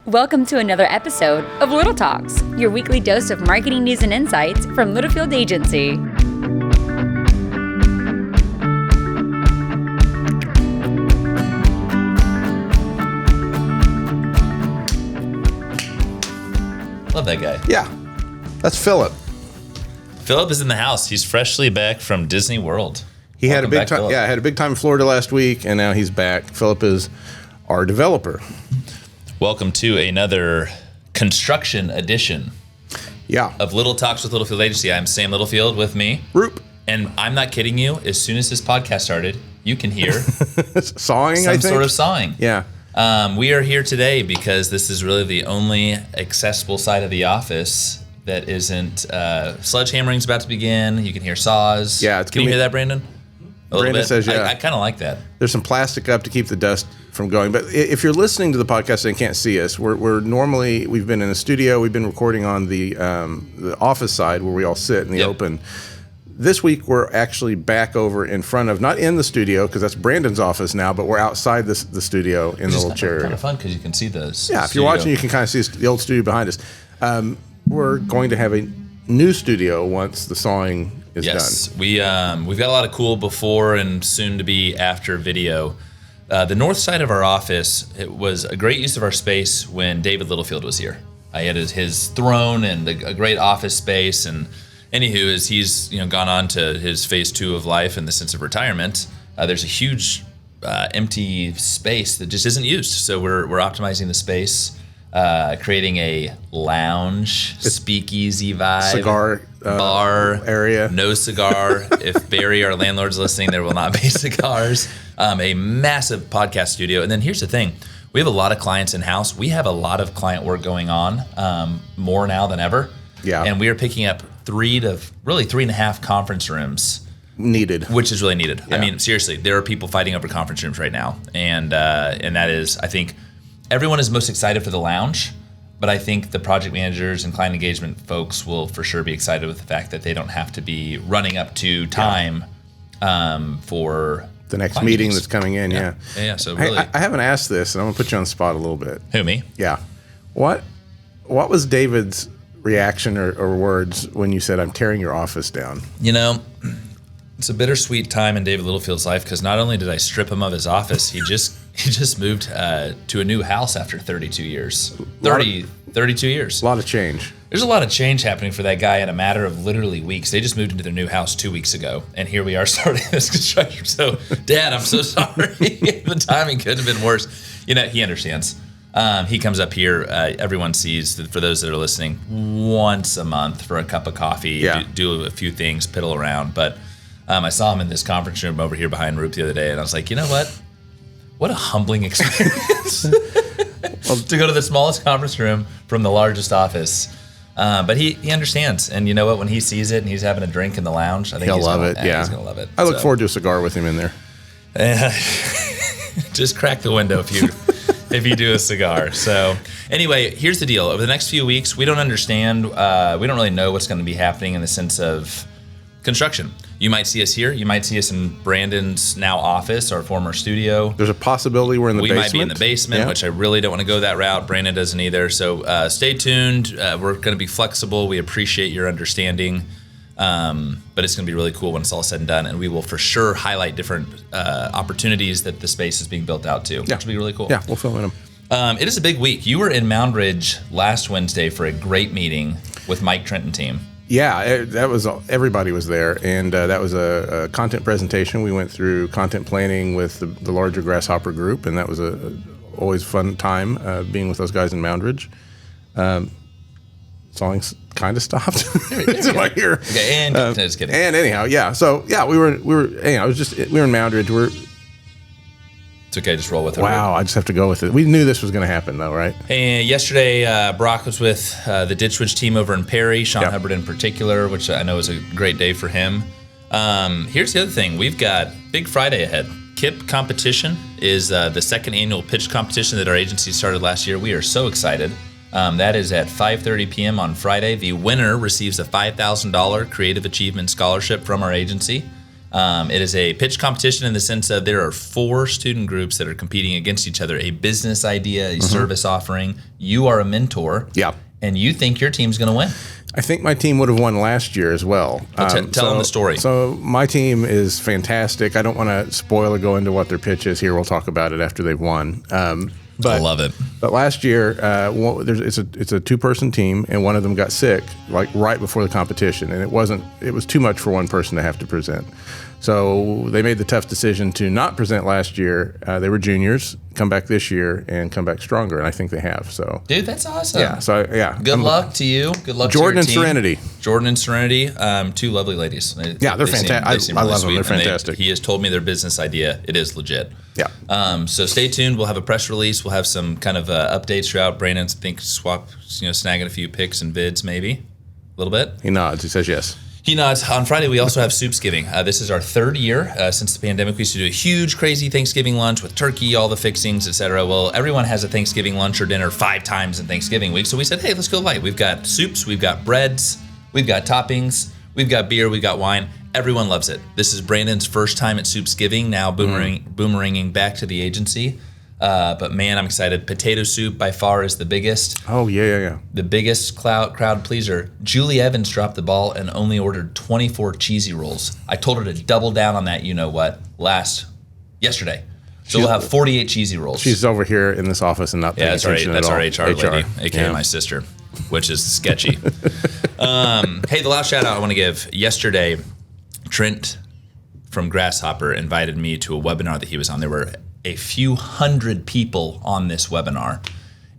Welcome to another episode of Little Talks, your weekly dose of marketing news and insights from Littlefield Agency. Love that guy. Yeah, that's Philip. Philip is in the house. He's freshly back from Disney World. He had a big time. Yeah, had a big time in Florida last week, and now he's back. Philip is our developer. Welcome to another construction edition of Little Talks with Littlefield Agency. I'm Sam Littlefield with me. Roop. And I'm not kidding you. As soon as this podcast started, you can hear sawing, some sort of sawing. Yeah. We are here today because this is really the only accessible side of the office that isn't sledgehammering's about to begin. You can hear saws. Yeah. Can you hear that, Brandon? Brandon says, yeah. I kind of like that. There's some plastic up to keep the dust from going. But if you're listening to the podcast and can't see us, we're normally, we've been in a studio. We've been recording on the office side where we all sit in the open. This week, we're actually back over in front of, not in the studio, because that's Brandon's office now, but we're outside the studio in the little chair area. Kind of fun because you can see those. Yeah, if you're watching, you can kind of see the old studio behind us. We're going to have a new studio once the sawing is done. Yes, we've got a lot of cool before and soon to be after video. The north side of our office, it was a great use of our space when David Littlefield was here. He had his throne and a great office space. And anywho, as he's gone on to his phase 2 of life in the sense of retirement, there's a huge empty space that just isn't used. So we're optimizing the space. Creating a lounge, speakeasy vibe, cigar bar area. No cigar. If Barry, our landlord's listening, there will not be cigars. A massive podcast studio. And then here's the thing. We have a lot of clients in-house. We have a lot of client work going on, more now than ever. Yeah. And we are picking up 3.5 conference rooms. Needed. Which is really needed. Yeah. I mean, seriously, there are people fighting over conference rooms right now. And that is, I think, everyone is most excited for the lounge, but I think the project managers and client engagement folks will for sure be excited with the fact that they don't have to be running up to time for the next meeting that's coming in. Yeah. So really, I haven't asked this, and I'm gonna put you on the spot a little bit. Who, me? Yeah. What was David's reaction or words when you said, "I'm tearing your office down"? It's a bittersweet time in David Littlefield's life because not only did I strip him of his office, he just moved to a new house after 32 years. 32 years. A lot of change. There's a lot of change happening for that guy in a matter of literally weeks. They just moved into their new house 2 weeks ago, and here we are starting this construction. So, Dad, I'm so sorry. The timing couldn't have been worse. He understands. He comes up here. Everyone sees, for those that are listening, once a month for a cup of coffee, do a few things, piddle around. But I saw him in this conference room over here behind Roop the other day, and I was like, you know what? What a humbling experience to go to the smallest conference room from the largest office. But he understands. And you know what? When he sees it and he's having a drink in the lounge, I think he'll love it. Yeah, he's going to love it. I look forward to a cigar with him in there. Just crack the window if you do a cigar. So anyway, here's the deal. Over the next few weeks, we don't understand. We don't really know what's going to be happening in the sense of construction. You might see us here. You might see us in Brandon's now office, our former studio. There's a possibility we're in the basement. We might be in the basement, which I really don't want to go that route. Brandon doesn't either. So stay tuned. We're going to be flexible. We appreciate your understanding. But it's going to be really cool when it's all said and done. And we will for sure highlight different opportunities that the space is being built out to, which will be really cool. Yeah, we'll film in them. It is a big week. You were in Moundridge last Wednesday for a great meeting with Mike Trenton team. Yeah, everybody was there, and that was a content presentation. We went through content planning with the larger Grasshopper group, and that was always fun time being with those guys in Moundridge. Sawing's kind of stopped. So I hear. Okay, and just kidding. And anyhow, yeah. So yeah, we were. Anyhow, we were in Moundridge. It's okay, just roll with it. Wow, I just have to go with it. We knew this was going to happen, though, right? Hey, yesterday, Brock was with the Ditchwitch team over in Perry, Sean Hubbard in particular, which I know is a great day for him. Here's the other thing. We've got Big Friday ahead. KIP competition is the second annual pitch competition that our agency started last year. We are so excited. That is at 5:30 p.m. on Friday. The winner receives a $5,000 Creative Achievement Scholarship from our agency. It is a pitch competition in the sense of there are 4 student groups that are competing against each other, a business idea, a service offering. You are a mentor. Yeah. And you think your team's going to win. I think my team would have won last year as well. Tell them the story. So my team is fantastic. I don't want to spoil or go into what their pitch is here. We'll talk about it after they've won. I love it. But last year, it's a 2-person team, and one of them got sick like right before the competition, and it was too much for one person to have to present. So they made the tough decision to not present last year. They were juniors, come back this year, and come back stronger, and I think they have. So, dude, that's awesome. Yeah. So Good luck to you. Good luck, Jordan to your team. and Serenity. Jordan and Serenity, 2 lovely ladies. They're fantastic. I love them. They're fantastic. He has told me their business idea. It is legit. Yeah. So stay tuned. We'll have a press release. We'll have some kind of updates throughout. Brandon's snagging a few pics and vids, maybe a little bit. He nods. He says yes. He nods. On Friday, we also have Soupsgiving. This is our 3rd year since the pandemic. We used to do a huge, crazy Thanksgiving lunch with turkey, all the fixings, etc. Well, everyone has a Thanksgiving lunch or dinner 5 times in Thanksgiving week. So we said, hey, let's go light. We've got soups, we've got breads, we've got toppings, we've got beer, we've got wine. Everyone loves it. This is Brandon's first time at Soupsgiving, now boomeranging back to the agency. But man, I'm excited. Potato soup by far is the biggest. Oh, yeah. The biggest crowd pleaser. Julie Evans dropped the ball and only ordered 24 cheesy rolls. I told her to double down on that, yesterday. So we'll have 48 cheesy rolls. She's over here in this office and not paying attention at all. That's our HR lady, a.k.a. my sister, which is sketchy. Hey, the last shout out I want to give. Yesterday, Trent from Grasshopper invited me to a webinar that he was on. There were a few hundred people on this webinar,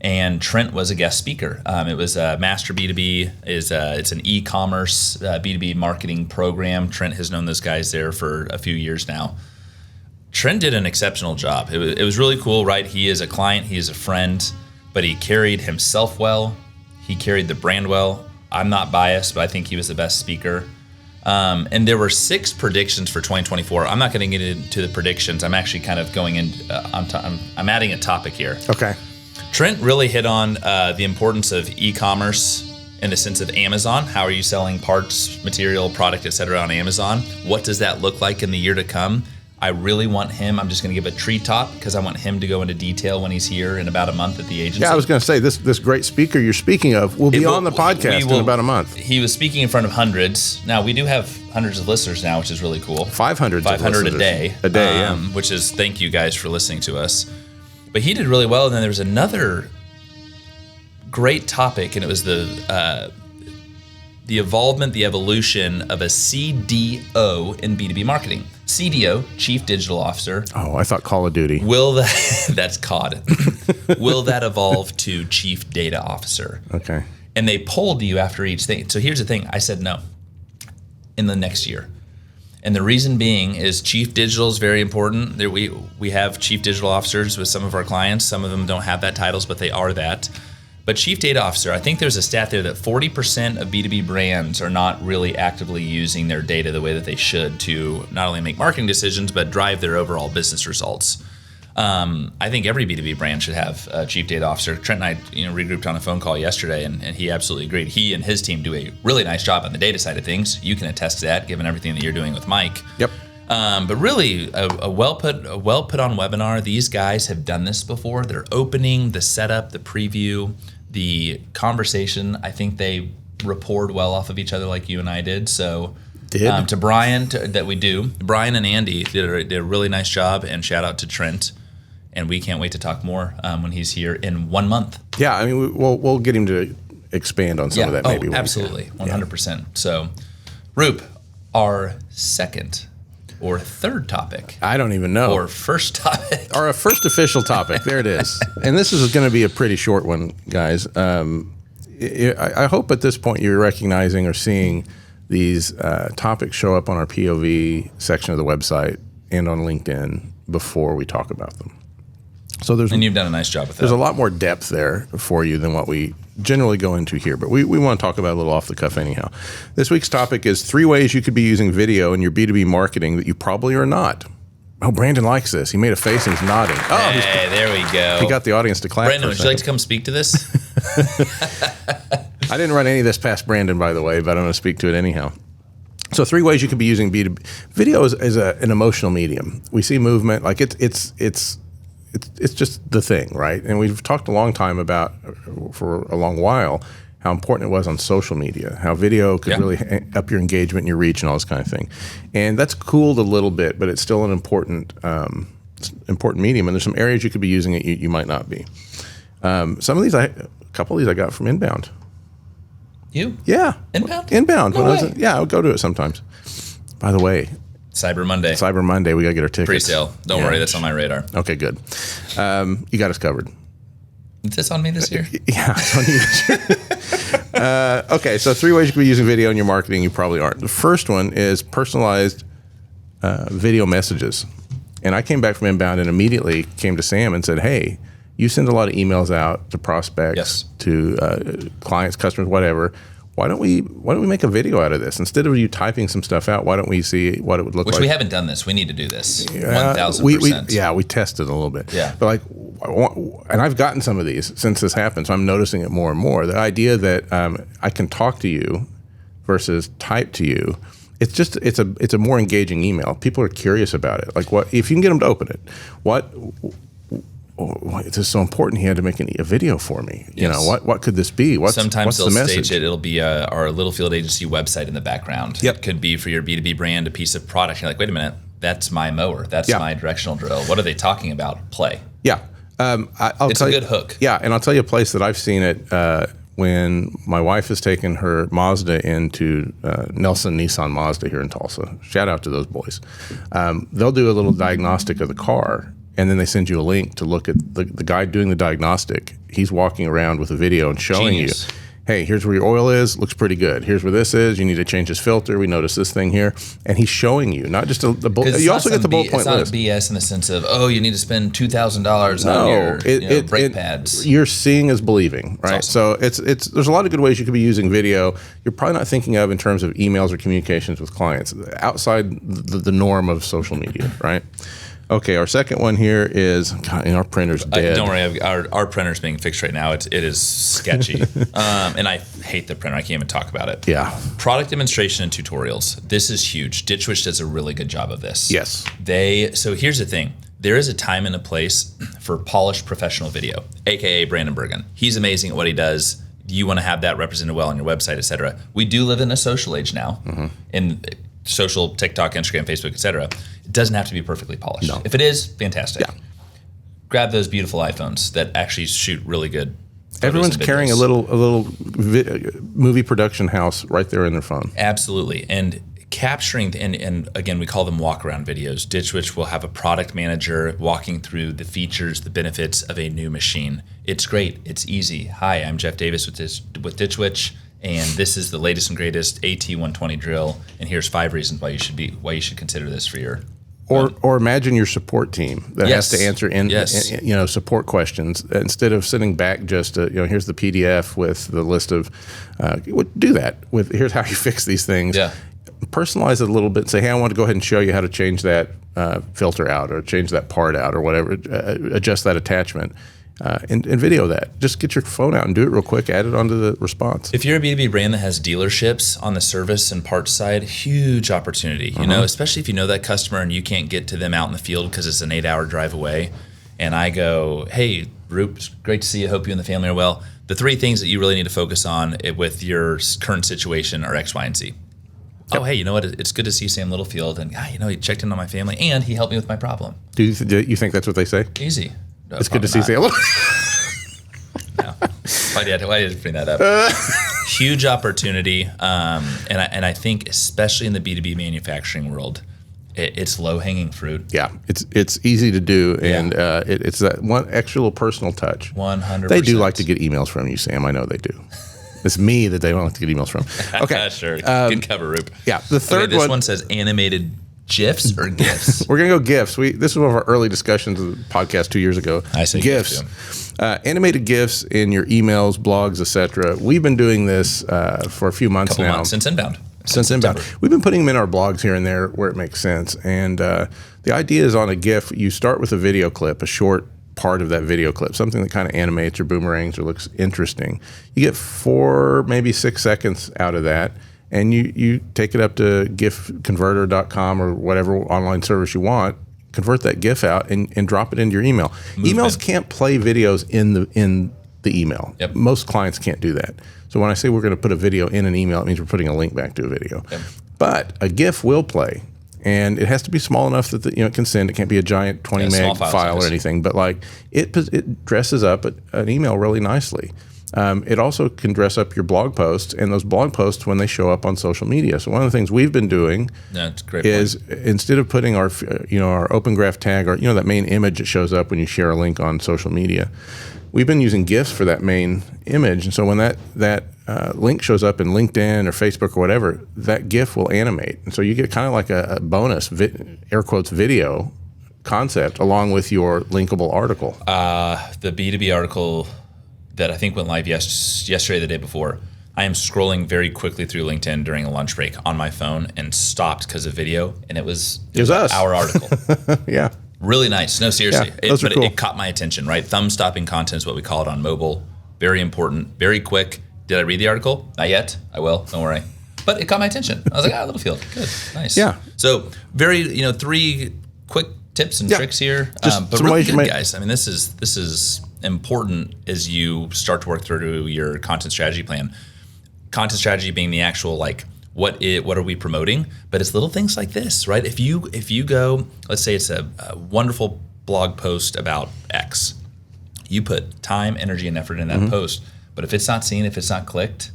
and Trent was a guest speaker. It was Master B2B. It's an e-commerce B2B marketing program. Trent has known those guys there for a few years now. Trent did an exceptional job. It was really cool, right? He is a client, he is a friend, but he carried himself well. He carried the brand well. I'm not biased, but I think he was the best speaker. And there were 6 predictions for 2024. I'm not going to get into the predictions. I'm actually kind of going in. I'm adding a topic here. Okay. Trent really hit on the importance of e-commerce in the sense of Amazon. How are you selling parts, material, product, etc. on Amazon? What does that look like in the year to come? I really want him. I'm just going to give a treetop because I want him to go into detail when he's here in about a month at the agency. Yeah, I was going to say this great speaker you're speaking of will be on the podcast in about a month. He was speaking in front of hundreds. Now we do have hundreds of listeners now, which is really cool. 500 a day. A day, yeah. Which is thank you guys for listening to us. But he did really well. And then there was another great topic, and it was the evolution of a CDO in B2B marketing. CDO, Chief Digital Officer. Oh, I thought Call of Duty. That's COD. Will that evolve to Chief Data Officer? Okay. And they polled you after each thing. So here's the thing. I said no in the next year. And the reason being is Chief Digital is very important. We have Chief Digital Officers with some of our clients. Some of them don't have that titles, but they are that. But Chief Data Officer, I think there's a stat there that 40% of B2B brands are not really actively using their data the way that they should to not only make marketing decisions, but drive their overall business results. I think every B2B brand should have a Chief Data Officer. Trent and I regrouped on a phone call yesterday, and he absolutely agreed. He and his team do a really nice job on the data side of things. You can attest to that, given everything that you're doing with Mike. Yep. But really, a well put on webinar. These guys have done this before. They're opening, the setup, the preview, the conversation. I think they rapport well off of each other, like you and I did. So, to Brian, Brian and Andy did a really nice job. And shout out to Trent. And we can't wait to talk more when he's here in 1 month. Yeah, I mean, we'll get him to expand on some of that. Maybe. Absolutely, 100%. So, Roop, our second or third topic? I don't even know. Or first topic. Or a first official topic. There it is. And this is going to be a pretty short one, guys. I hope at this point you're recognizing or seeing these topics show up on our POV section of the website and on LinkedIn before we talk about them. So and you've done a nice job with that. There's a lot more depth there for you than what we generally go into here, but we want to talk about it a little off the cuff anyhow. This week's topic is 3 ways you could be using video in your B2B marketing that you probably are not. Oh, Brandon likes this. He made a face and he's nodding. Oh, hey, there we go. He got the audience to clap. Brandon, would you like to come speak to this? I didn't run any of this past Brandon, by the way, but I'm going to speak to it anyhow. So 3 ways you could be using B2B. Video is an emotional medium. We see movement, like it's just the thing, right? And we've talked a long time about, for a long while, how important it was on social media, how video could really up your engagement and your reach and all this kind of thing. And that's cooled a little bit, but it's still an important medium. And there's some areas you could be using it you might not be. A couple of these I got from Inbound. You? Yeah. Inbound? Inbound. No way. I would go to it sometimes. By the way, Cyber Monday. We got to get our tickets. Pre-sale. Don't worry, that's on my radar. Okay, good. You got us covered. Is this on me this year? Yeah, it's on you this year. Okay, so 3 ways you could be using video in your marketing you probably aren't. The first one is personalized video messages. And I came back from Inbound and immediately came to Sam and said, hey, you send a lot of emails out to prospects, to clients, customers, whatever. Why don't we make a video out of this? Instead of you typing some stuff out, why don't we see what it would look like? Which we haven't done this. We need to do this. 1,000%. We tested a little bit. Yeah. But and I've gotten some of these since this happened, so I'm noticing it more and more. The idea that I can talk to you versus type to you, it's a more engaging email. People are curious about it. Like, what if you can get them to open it? It's just so important. He had to make a video for me. Yes. You know, what could this be? Sometimes they'll the stage it. It'll be our Littlefield agency website in the background. Yep. It could be for your B2B brand, a piece of product. You're like, wait a minute, that's my mower. That's my directional drill. What are they talking about? Play. Yeah. It's a good hook. Yeah, and I'll tell you a place that I've seen it when my wife has taken her Mazda into Nelson Nissan Mazda here in Tulsa. Shout out to those boys. They'll do a little diagnostic of the car, and then they send you a link to look at the guy doing the diagnostic. He's walking around with a video and showing you, hey, here's where your oil is, looks pretty good. Here's where this is, you need to change this filter. We notice this thing here. And he's showing you, not just the bullet. You also get the bullet point list. It's not BS in the sense of, you need to spend $2,000 on your brake pads. You're seeing is believing, right? Awesome. So there's a lot of good ways you could be using video. You're probably not thinking of in terms of emails or communications with clients outside the norm of social media, right? Okay, our second one here is, God, our printer's dead. Don't worry, our printer's being fixed right now. It is sketchy. And I hate the printer. I can't even talk about it. Yeah. Product demonstration and tutorials. This is huge. Ditch Witch does a really good job of this. Yes. So here's the thing. There is a time and a place for polished professional video, AKA Brandon Bergen. He's amazing at what he does. You want to have that represented well on your website, et cetera. We do live in a social age now. Mm-hmm. In social, TikTok, Instagram, Facebook, et cetera. It doesn't have to be perfectly polished. No. If it is, fantastic. Yeah. Grab those beautiful iPhones that actually shoot really good photos. Everyone's carrying a little movie production house right there in their phone. Absolutely. And capturing, and again, we call them walk-around videos. Ditch Witch will have a product manager walking through the features, the benefits of a new machine. It's great. It's easy. Hi, I'm Jeff Davis with Ditch Witch. And this is the latest and greatest AT120 drill. And here's 5 reasons why you should consider this for your. Or imagine your support team that has to answer support questions instead of sitting back just here's the PDF with the list of do that with here's how you fix these things. Yeah. Personalize it a little bit and say, hey, I want to go ahead and show you how to change that filter out or change that part out or whatever, adjust that attachment. And video that. Just get your phone out and do it real quick. Add it onto the response. If you're a B2B brand that has dealerships on the service and parts side, huge opportunity. You know, especially if you know that customer and you can't get to them out in the field because it's an 8-hour drive away. And I go, hey, Roop, it's great to see you. Hope you and the family are well. The 3 things that you really need to focus on with your current situation are X, Y, and Z. Yep. Oh, hey, you know what? It's good to see Sam Littlefield. And, he checked in on my family and he helped me with my problem. Do you think that's what they say? Easy. No, it's good to see Sam. No. Why did you bring that up? Huge opportunity. And I think especially in the B2B manufacturing world, it's low-hanging fruit. Yeah, it's easy to do, and it's that one extra little personal touch. 100%. They do like to get emails from you, Sam. I know they do. It's me that they don't like to get emails from. Okay. Sure. Good cover, Roop. Yeah, the third this one says animated GIFs or GIFs? We're going to go GIFs. This is one of our early discussions of the podcast 2 years ago. I say GIFs. Animated GIFs in your emails, blogs, etc. We've been doing this for a few months now. Since Inbound. Since Inbound. We've been putting them in our blogs here and there where it makes sense. And the idea is on a GIF, you start with a video clip, a short part of that video clip, something that kind of animates or boomerangs or looks interesting. You get 4, maybe 6 seconds out of that. and you take it up to gifconverter.com or whatever online service you want, convert that GIF out and drop it into your email. Emails can't play videos in the email. Yep. Most clients can't do that. So when I say we're going to put a video in an email, it means we're putting a link back to a video. Yep. But a GIF will play. And it has to be small enough that it can send. It can't be a giant 20 meg file or anything. But like it dresses up an email really nicely. It also can dress up your blog posts, and those blog posts when they show up on social media. So one of the things we've been doing is instead of putting our open graph tag or that main image that shows up when you share a link on social media, we've been using GIFs for that main image. And so when that link shows up in LinkedIn or Facebook or whatever, that GIF will animate. And so you get kind of like a bonus, air quotes, video concept along with your linkable article. The B2B article that I think went live yesterday, the day before, I am scrolling very quickly through LinkedIn during a lunch break on my phone and stopped because of video. And it was us. Our article. Yeah. Really nice. No, seriously. Yeah, those are cool. It caught my attention, right? Thumb-stopping content is what we call it on mobile. Very important, very quick. Did I read the article? Not yet. I will. Don't worry. But it caught my attention. I was like, Littlefield. Good. Nice. Yeah. So very, 3 quick tips and tricks here. Just but some really ways good, guys. I mean, this is important as you start to work through your content strategy plan. Content strategy being the actual what are we promoting? But it's little things like this, right? If you go, let's say it's a wonderful blog post about X, you put time, energy, and effort in that post. But if it's not seen, if it's not clicked,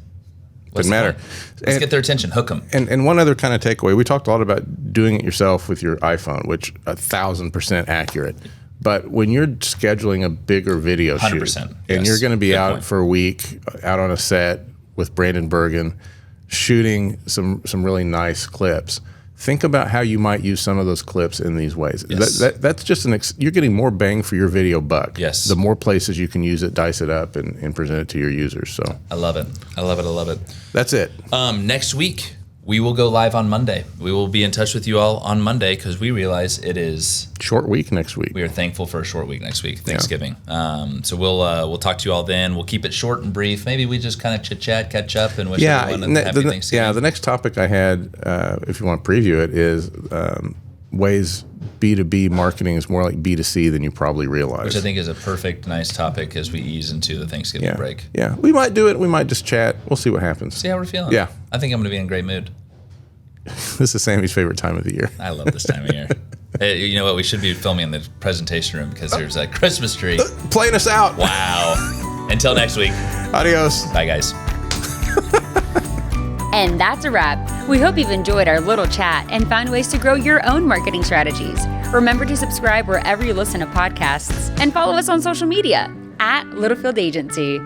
doesn't matter. Let's get their attention, hook them. And one other kind of takeaway, we talked a lot about doing it yourself with your iPhone, which 1,000% accurate. But when you're scheduling a bigger video 100%, shoot, and you're going to be out for a week, out on a set with Brandon Bergen, shooting some really nice clips, think about how you might use some of those clips in these ways. Yes. That's just you're getting more bang for your video buck. Yes. The more places you can use it, dice it up, and present it to your users. So I love it. That's it. Next week, we will go live on Monday. We will be in touch with you all on Monday because we realize it is short week next week. We are thankful for a short week next week, Thanksgiving. Yeah. So we'll talk to you all then. We'll keep it short and brief. Maybe we just kind of chit chat, catch up, and wish everyone a happy Thanksgiving. Yeah, the next topic I had, if you want to preview it, is ways B2B marketing is more like B2C than you probably realize. Which I think is a perfect, nice topic as we ease into the Thanksgiving break. Yeah, we might do it. We might just chat. We'll see what happens. See how we're feeling. Yeah. I think I'm going to be in a great mood. This is Sammy's favorite time of the year. I love this time of year. Hey, you know what? We should be filming in the presentation room because there's a Christmas tree. Playing us out. Wow. Until next week. Adios. Bye, guys. And that's a wrap. We hope you've enjoyed our little chat and found ways to grow your own marketing strategies. Remember to subscribe wherever you listen to podcasts and follow us on social media @Littlefield Agency.